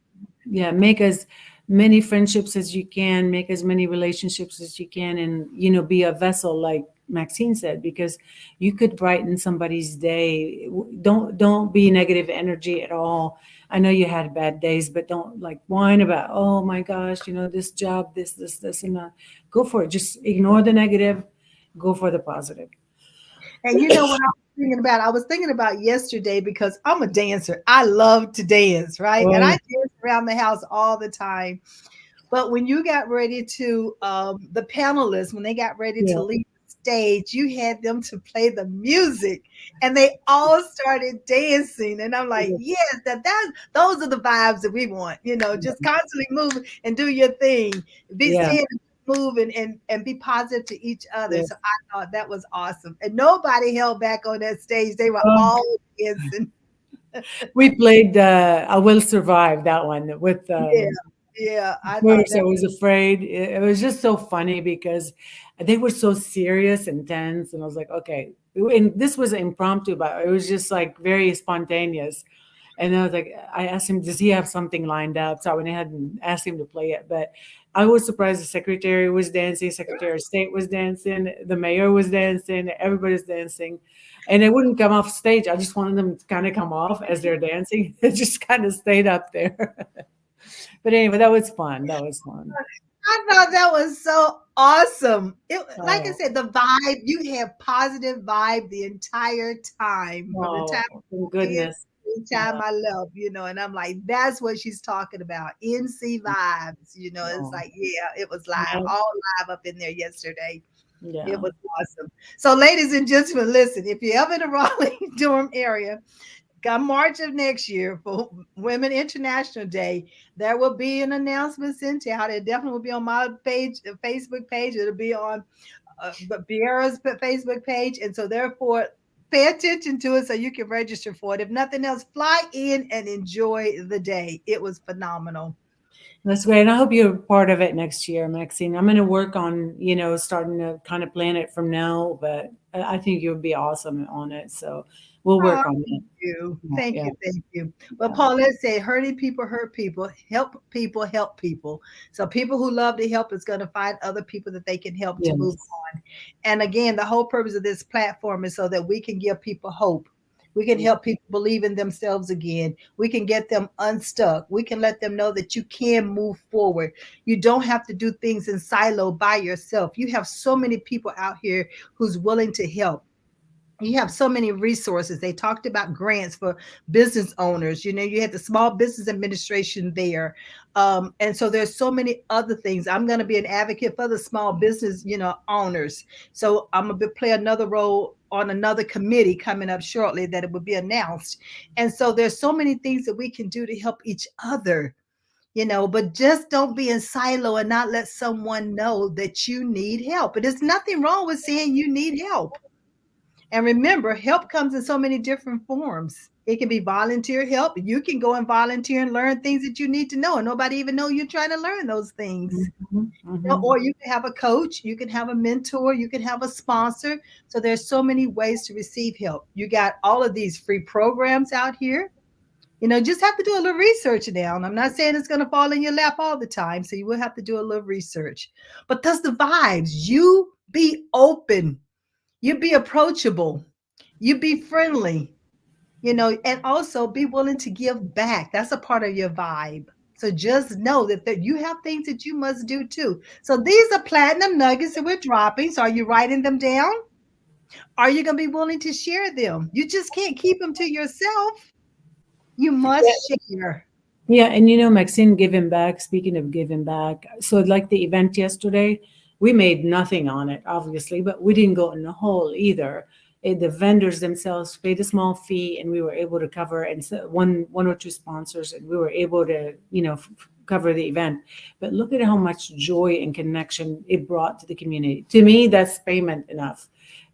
yeah, make as many friendships as you can, make as many relationships as you can, and be a vessel, like Maxine said, because you could brighten somebody's day. Don't be negative energy at all. I know you had bad days, but don't like whine about, oh my gosh, this job, this, and that. Go for it. Just ignore the negative. Go for the positive. And you know what I was thinking about? I was thinking about yesterday because I'm a dancer. I love to dance, right? And I Oh, dance around the house all the time. But when you got ready to, the panelists, when they got ready to yeah, leave the stage, you had them to play the music and they all started dancing. And I'm like, yes, those are the vibes that we want, just constantly move and do your thing, be yeah, seeing move and be positive to each other. yeah. So I thought that was awesome. And nobody held back on that stage. They were Um, all dancing. we played "I Will Survive" that one with. Yeah. Yeah. I thought First, I that was afraid. It was just so funny because they were so serious and tense, and I was like, okay. And this was impromptu, but it was just like very spontaneous. And I was like, I asked him, does he have something lined up? So I went ahead and asked him to play it. But I was surprised the secretary was dancing, Secretary of State was dancing, the mayor was dancing, everybody's dancing. And they wouldn't come off stage. I just wanted them to kind of come off as they're dancing. It just kind of stayed up there. But anyway, that was fun. That was fun. I thought that was so awesome. Like I Oh, said, the vibe, you have positive vibe the entire time, from the time oh, thank I did goodness. to the time Yeah. I left, and I'm like, that's what she's talking about. NC vibes, it's Oh, like, yeah, it was live, yeah. all live up in there yesterday. It Yeah. was awesome. So, ladies and gentlemen, listen, if you're ever in the Raleigh Durham area, come March of next year for Women International Day, there will be an announcement sent out. It definitely will be on my page, Facebook page. It'll be on Biera's Facebook page. And so, therefore, pay attention to it so you can register for it. If nothing else, fly in and enjoy the day. It was phenomenal. That's great. And I hope you're part of it next year, Maxine. I'm going to work on, starting to kind of plan it from now, but I think you'll be awesome on it. So we'll Oh, work on thank it. you. Yeah. Thank Yeah. you. Thank you. Well, Yeah. Paul, let's say hurting people hurt people, help people help people. So people who love to help is going to find other people that they can help to move Yes. on. And again, the whole purpose of this platform is so that we can give people hope. We can help people believe in themselves again. We can get them unstuck. We can let them know that you can move forward. You don't have to do things in silo by yourself. You have so many people out here who's willing to help. You have so many resources. They talked about grants for business owners. You had the Small Business Administration there. And so there's so many other things. I'm going to be an advocate for the small business, owners. So I'm going to play another role on another committee coming up shortly that it will be announced. And so there's so many things that we can do to help each other. But just don't be in silo and not let someone know that you need help. And there's nothing wrong with saying you need help. And remember, help comes in so many different forms. It can be volunteer help. You can go and volunteer and learn things that you need to know, and nobody even know you're trying to learn those things. Mhm. Mhm. Or you can have a coach, you can have a mentor, you can have a sponsor. So there's so many ways to receive help. You got all of these free programs out here. Just have to do a little research now. And I'm not saying it's going to fall in your lap all the time. So you will have to do a little research. But that's the vibes. You be open, you be approachable, you be friendly, and also be willing to give back. That's a part of your vibe. So just know that you have things that you must do too. So these are platinum nuggets that we're dropping. So are you writing them down? Are you going to be willing to share them? You just can't keep them to yourself. You must share. Yeah, and Maxine, giving back, speaking of giving back, so like the event yesterday, we made nothing on it, obviously, but we didn't go in the hole either. The vendors themselves paid a small fee, and we were able to cover, and so one or two sponsors, and we were able to, cover the event. But look at how much joy and connection it brought to the community. To me, that's payment enough.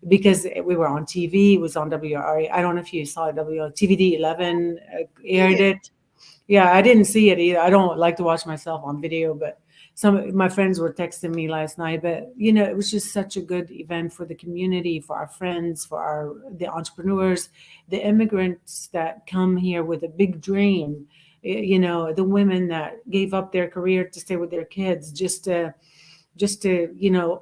Because we were on TV, it was on WRE. I don't know if you saw it, TVD 11 aired Yeah. it. Yeah, I didn't see it either. I don't like to watch myself on video, but some of my friends were texting me last night, but it was just such a good event for the community, for our friends, for our the entrepreneurs, the immigrants that come here with a big dream, the women that gave up their career to stay with their kids just to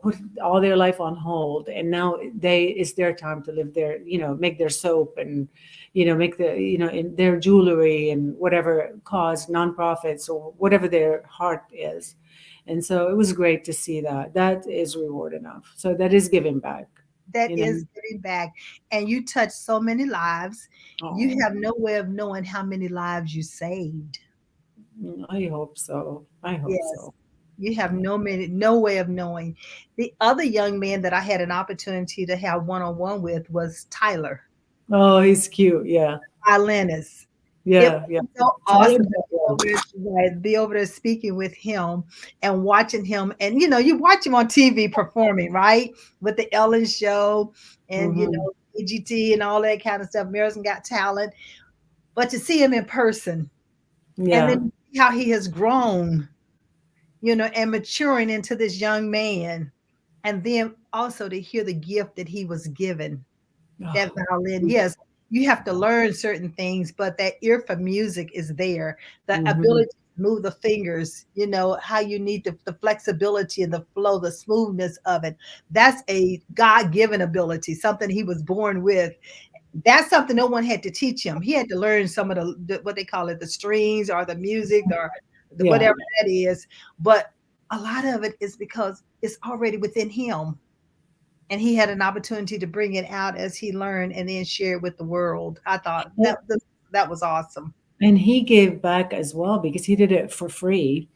put all their life on hold, and now it's their time to live their, make their soap, and make the, in their jewelry and whatever cause nonprofits or whatever their heart is. And so it was great to see that is reward enough, so that is giving back, That you know. is giving back. And you touch so many lives. You Oh, have no way of knowing how many lives you saved. I hope so, I hope Yes. so. You have no way of knowing. The other young man that I had an opportunity to have one-on-one with was Tyler, Oh, he's cute, yeah. violinist. It Yeah, yeah. was so Tyler awesome to be Bell. over there, right, be over there speaking with him and watching him. And you watch him on TV performing, right? With the Ellen show and Hmm. EGT and all that kind of stuff. American Got Talent. But to see him in person and Yeah. then see how he has grown, and maturing into this young man. And then also to hear the gift that he was given, that violin. Yes, you have to learn certain things, but that ear for music is there. The Hmm. ability to move the fingers, how you need the flexibility and the flow, the smoothness of it. That's a God given ability, something he was born with. That's something no one had to teach him. He had to learn some of what they call it, the strings or the music or Yeah. whatever that is. But a lot of it is because it's already within him. And he had an opportunity to bring it out as he learned and then share it with the world. I thought that was awesome. And he gave back as well because he did it for free.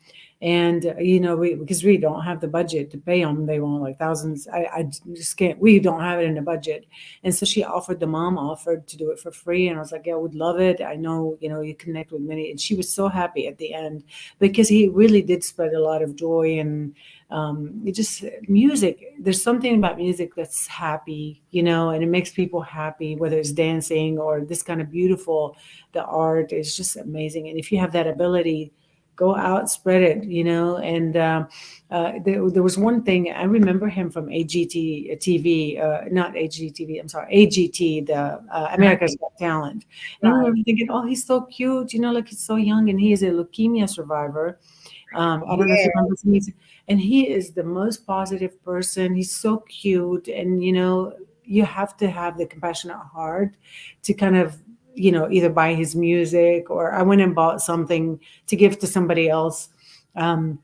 And because we don't have the budget to pay them, they want like thousands. I just can't. We don't have it in the budget. And so the mom offered to do it for free, and I was like, yeah, I would love it. I know, you connect with many, and she was so happy at the end because he really did spread a lot of joy. And it just music. There's something about music that's happy, and it makes people happy, whether it's dancing or this kind of beautiful. The art is just amazing, and if you have that ability, go out, spread it, and there was one thing I remember him from AGT TV, not AGTV, I'm sorry, AGT, the Uh-huh. America's Got Talent. And I Right. remember thinking, oh, he's so cute, like he's so young, and he is a leukemia survivor. I don't know if you Yeah. remember him. And he is the most positive person. He's so cute, and you have to have the compassionate heart to kind of either buy his music, or I went and bought something to give to somebody else, um,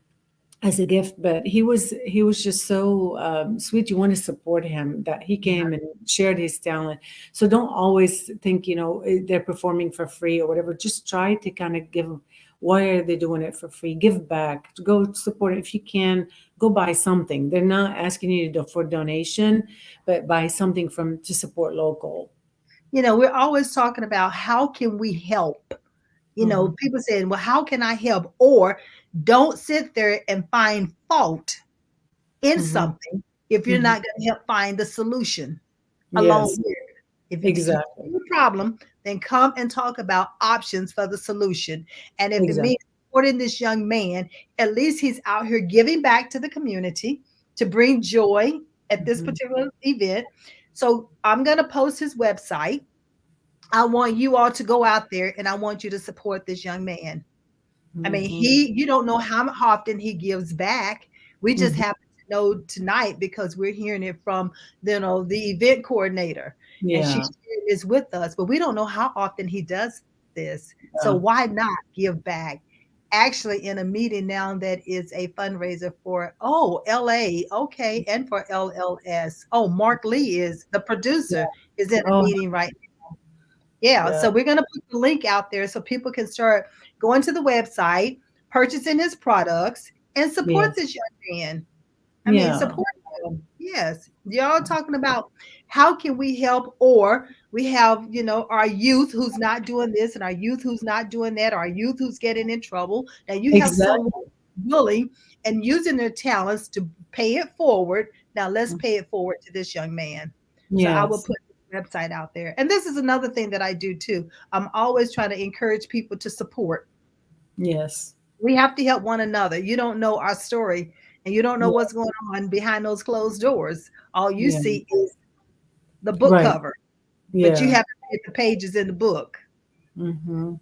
as a gift. But he was just so sweet. You want to support him, that he came and shared his talent. So don't always think they're performing for free or whatever. Just try to kind of give. Why are they doing it for free? Give back. Go support it if you can. Go buy something. They're not asking you for donation, but buy something from to support local. We're always talking about how can we help? Hmm. People saying, well, how can I help? Or don't sit there and find fault in Hmm. something if you're Hmm. not going to help find the solution along Yes, with it. If it's you exactly. see the problem, then come and talk about options for the solution. And if it Exactly. means supporting this young man, at least he's out here giving back to the community to bring joy at this Mhm, particular event. So I'm going to post his website. I want you all to go out there and I want you to support this young man. I mean, mhm, you don't know how often he gives back. We just mhm. happen to know tonight because we're hearing it from, the event coordinator, and she Yeah, shared this with us, but we don't know how often he does this. So yeah. why not give back? Actually, in a meeting now that is a fundraiser for, LA, okay, and for LLS. Oh, Mark Lee is the Yeah. producer, is in a Oh, meeting right. Yeah, yeah. so we're gonna put the link out there so people can start going to the website, purchasing his products, and support Yes. this young man. I mean, Yeah. support him. Yes. Y'all talking about how can we help, or we have, our youth who's not doing this and our youth who's not doing that, our youth who's getting in trouble. Now you have someone Exactly. willing and using their talents to pay it forward. Now let's pay it forward to this young man. So I will Yes. put the website out there. And this is another thing that I do too. I'm always trying to encourage people to support. Yes. We have to help one another. You don't know our story and you don't know Yeah, what's going on behind those closed doors. All you yeah, see is the book right. cover, but you Yeah. haven't read the pages in the book. Hmm.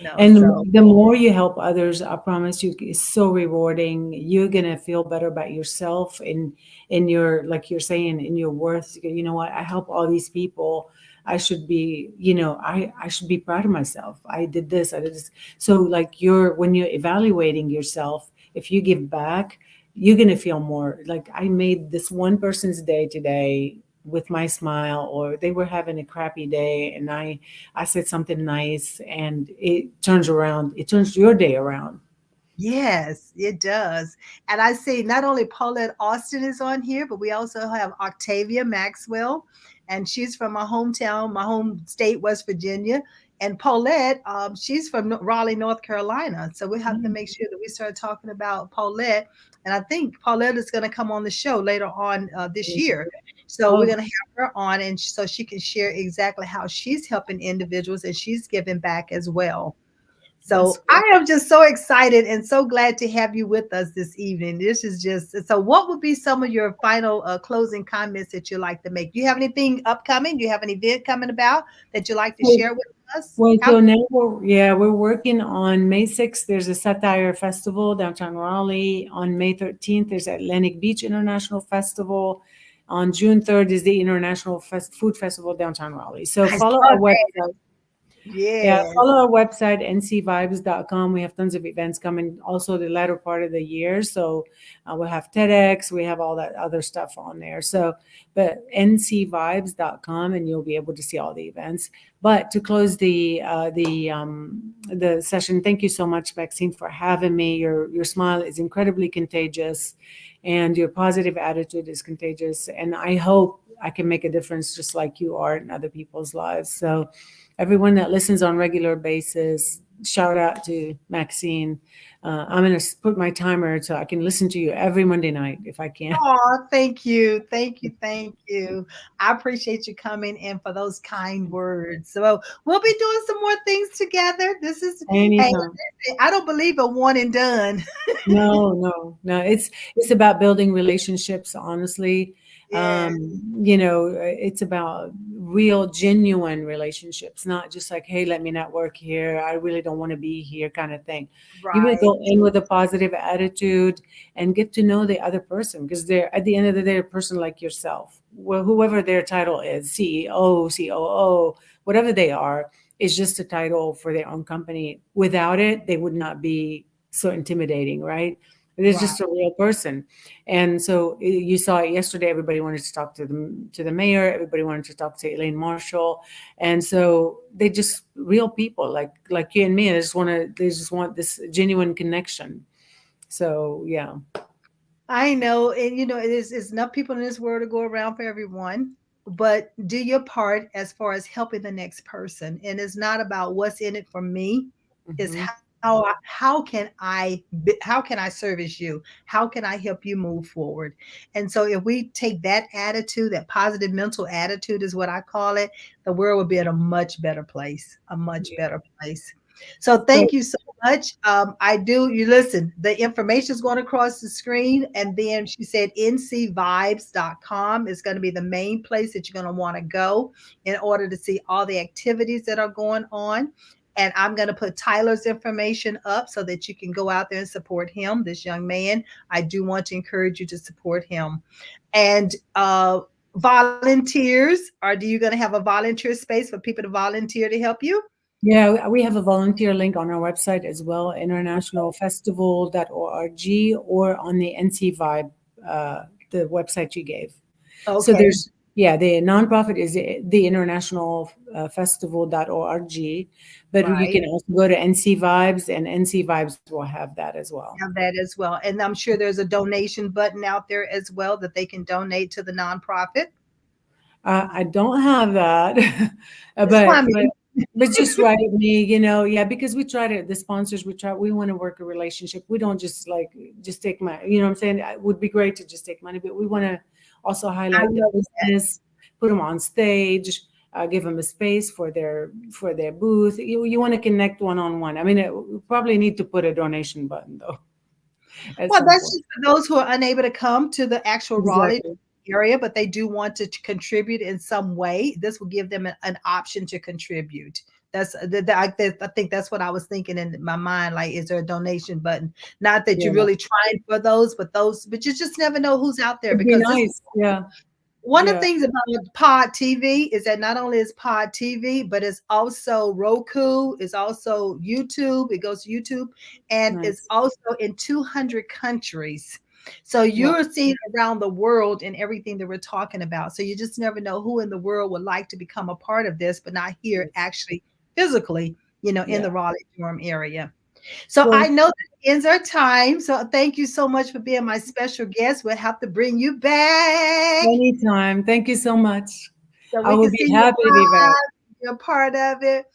No, And so the more you help others, I promise you, it's so rewarding. You're gonna feel better about yourself and in your, like you're saying, in your worth. You know what? I help all these people. I should be, I should be proud of myself. I did this. I did this. So like when you're evaluating yourself, if you give back, you're gonna feel more like I made this one person's day today with my smile, or they were having a crappy day, and I said something nice, and it turns your day around. yes, it does. And I see not only Paulette Austin is on here, but we also have Octavia Maxwell, and she's from my hometown, my home state, West Virginia. And Paulette, she's from Raleigh, North Carolina. So we have to make sure that we start talking about Paulette. And I think Paulette is going to come on the show later on this year. So we're Oh, going to have her on, and so she can share exactly how she's helping individuals and she's giving back as well. that's So I am just so excited and so glad to have you with us this evening. This is just so. What would be some of your final closing comments that you like to make? Do you have anything upcoming? Do you have an event coming about that you like to good. share with us? Well, How? so now we're working on May 6th. There's a satire festival downtown Raleigh. On May 13th, there's Atlantic Beach International Festival. On June 3rd is the International Food Festival downtown Raleigh. So I follow saw our that. website. Yeah, Yes. follow our website, ncvibes.com. We have tons of events coming also the latter part of the year. So we'll have TEDx, we have all that other stuff on there. So, but ncvibes.com, and you'll be able to see all the events. But to close the session, thank you so much, Maxine, for having me. Your smile is incredibly contagious, and your positive attitude is contagious. And I hope I can make a difference just like you are in other people's lives. So everyone that listens on regular basis, shout out to Maxine. I'm going to put my timer so I can listen to you every Monday night if I can. Oh, thank you. Thank you. Thank you. I appreciate you coming in for those kind words. So we'll be doing some more things together. This is, hey, Anytime. I don't believe a one and done. No, no, no. It's about building relationships, honestly. Yeah, It's about real, genuine relationships, not just like, hey, let me not work here. I really don't want to be here, kind of thing. You would right, go in with a positive attitude and get to know the other person, because they're at the end of the day a person like yourself. Well, whoever their title is, CEO, COO, whatever they are, is just a title for their own company. Without it, they would not be so intimidating, right? It is right. just a real person. And so you saw it yesterday. Everybody wanted to talk to the mayor. Everybody wanted to talk to Elaine Marshall. And so they just real people like you and me. They just want this genuine connection. So yeah. I know, and it is it's enough people in this world to go around for everyone. But do your part as far as helping the next person, and it's not about what's in it for me. It's Hmm. how can I service you? How can I help you move forward? And so if we take that attitude, that positive mental attitude is what I call it, the world would be in a much better place, a much Yeah. better place. So So thank you so much. I do. You listen. The information is going across the screen, and then she said ncvibes.com is going to be the main place that you're going to want to go in order to see all the activities that are going on. And I'm going to put Tyler's information up so that you can go out there and support him, this young man. I do want to encourage you to support him. And volunteers, are do you going to have a volunteer space for people to volunteer to help you? yeah, we have a volunteer link on our website as well, internationalfestival.org, or on the NC Vibe, the website you gave. So Okay, there's, yeah, the nonprofit is the international festival.org, but you right. can also go to NC Vibes, and NC Vibes will have that as well. Have that as well. And I'm sure there's a donation button out there as well that they can donate to the nonprofit. I don't have that, That's why but I'm just write me, yeah, because we try to, the sponsors, we want to work a relationship. We don't just like, just take my, what I'm saying? It would be great to just take money, but we want to also I highlight the know that. business, put them on stage, give them a space for their booth. You want to connect one on one. I mean, we probably need to put a donation button though at Well, some that's point. just for those who are unable to come to the actual Raleigh Exactly. area, but they do want to contribute in some way. This will give them an option to contribute. I think that's what I was thinking in my mind. Like, is there a donation button? Not that you're Yeah, really trying for those, but you just never know who's out there it'd be because this nice. Yeah, one of the yeah, things about Pod TV is that not only is Pod TV, but it's also Roku, it's also YouTube. It goes to YouTube and it's nice. also in 200 countries. So Wow. you're seen around the world in everything that we're talking about. So you just never know who in the world would like to become a part of this, but not here Yes. actually physically, in Yeah. the Raleigh Durham area. So I Well, know that ends our time. So thank you so much for being my special guest. We'll have to bring you back anytime. Thank you so much. so I we will can be see you happy to be back. live, be a part of it.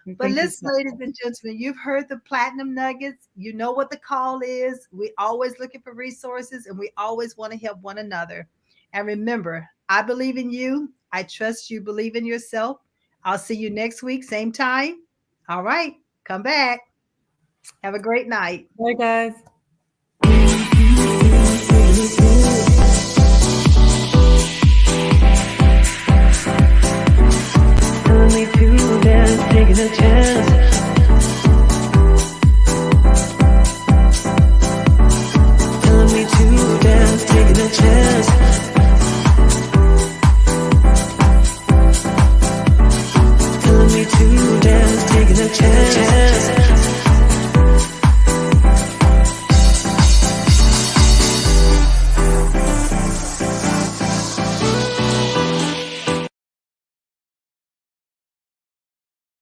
But Thank you listen, so ladies much. and gentlemen, you've heard the Platinum Nuggets. You know what the call is. We always looking for resources and we always want to help one another. And remember, I believe in you. I trust you believe in yourself. I'll see you next week, same time. All right, come back. Have a great night. Bye, guys.